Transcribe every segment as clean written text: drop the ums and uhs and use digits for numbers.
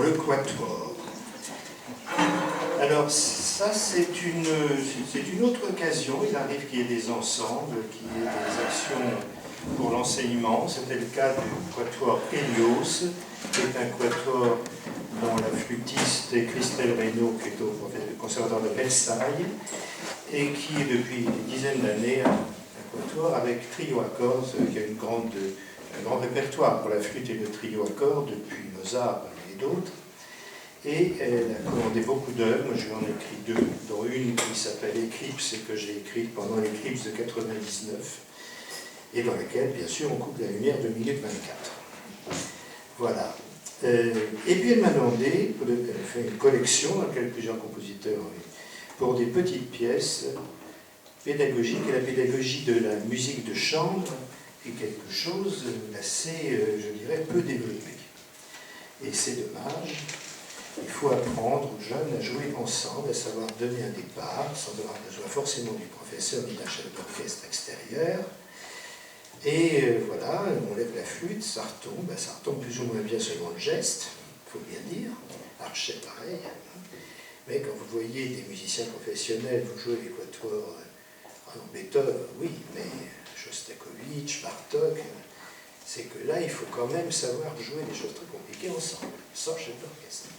le quatuor. Alors ça c'est une autre occasion, il arrive qu'il y ait des ensembles, qu'il y ait des actions pour l'enseignement. C'était le cas du quatuor Hélios, qui est un quatuor dont la flûtiste est Christelle Reynaud, qui est au conservatoire de Versailles, et qui est depuis des dizaines d'années un quatuor avec trio à cordes, qui a un grand répertoire pour la flûte et le trio à cordes, depuis Mozart et d'autres. Et elle a commandé beaucoup d'œuvres, moi je lui en ai écrit deux, dont une qui s'appelle Eclipse et que j'ai écrite pendant l'Éclipse de 99, et dans laquelle, bien sûr, on coupe la lumière de minute 24. Voilà. Et puis elle m'a demandé, elle a fait une collection dans laquelle plusieurs compositeurs, pour des petites pièces pédagogiques, et la pédagogie de la musique de chambre est quelque chose d'assez, je dirais, peu développé. Et c'est dommage. Il faut apprendre aux jeunes à jouer ensemble, à savoir donner un départ, sans avoir besoin forcément du professeur ni d'un chef d'orchestre extérieur. Et voilà, on lève la flûte, ça retombe plus ou moins bien selon le geste, il faut bien dire. Archet, pareil. Mais quand vous voyez des musiciens professionnels, vous jouez les quatuors, Beethoven, oui, mais Shostakovich, Bartók, c'est que là, il faut quand même savoir jouer des choses très compliquées ensemble, sans chef d'orchestre.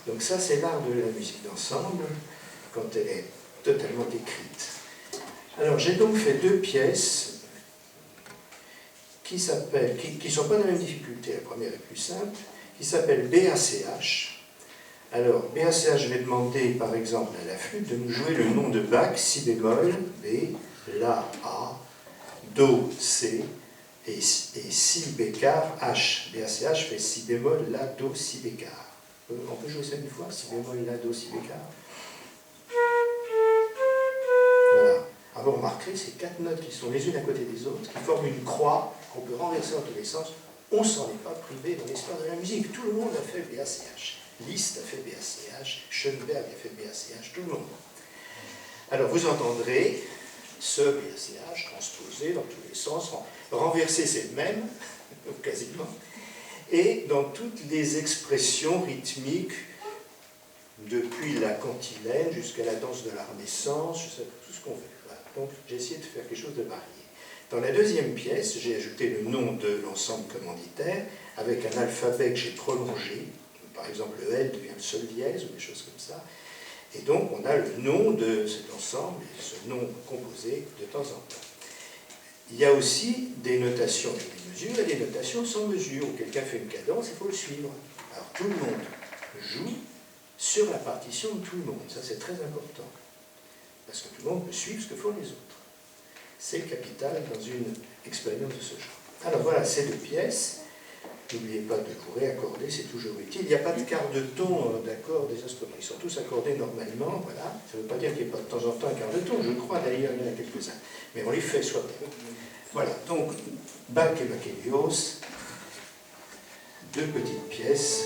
Donc ça, c'est l'art de la musique d'ensemble, quand elle est totalement écrite. Alors, j'ai donc fait deux pièces qui ne sont pas de la même difficulté. La première est plus simple, qui s'appelle BACH. Alors, BACH, je vais demander, par exemple, à la flûte de nous jouer le nom de Bach, si bémol, B, La, A, Do, C, et si bécard, H. BACH fait si bémol, La, Do, si bécard. On peut jouer ça une fois, si bémol, La, Do, si bécard. Voilà. Alors vous remarquerez ces quatre notes qui sont les unes à côté des autres, qui forment une croix qu'on peut renverser dans tous les sens. On ne s'en est pas privé dans l'histoire de la musique. Tout le monde a fait BACH. Liszt a fait BACH, Schoenberg a fait BACH, tout le monde. Alors vous entendrez ce BACH transposé dans tous les sens, renversé c'est le même, quasiment, et dans toutes les expressions rythmiques, depuis la cantilène jusqu'à la danse de la Renaissance, tout ce qu'on veut. Voilà. Donc j'ai essayé de faire quelque chose de varié. Dans la deuxième pièce, j'ai ajouté le nom de l'ensemble commanditaire avec un alphabet que j'ai prolongé. Par exemple, le L devient le sol dièse ou des choses comme ça. Et donc, on a le nom de cet ensemble, et ce nom composé de temps en temps. Il y a aussi des notations avec des mesures et des notations sans mesure, où quelqu'un fait une cadence, il faut le suivre. Alors, tout le monde joue sur la partition de tout le monde. Ça, c'est très important. Parce que tout le monde peut suivre ce que font les autres. C'est capital dans une expérience de ce genre. Alors, voilà ces deux pièces. N'oubliez pas de vous réaccorder, c'est toujours utile. Il n'y a pas de quart de ton d'accord des instruments. Ils sont tous accordés normalement, voilà. Ça ne veut pas dire qu'il n'y a pas de temps en temps un quart de ton, je crois d'ailleurs, il y en a quelques-uns. Mais on les fait soi-même. Voilà, donc Bach et Bach Hélios, deux petites pièces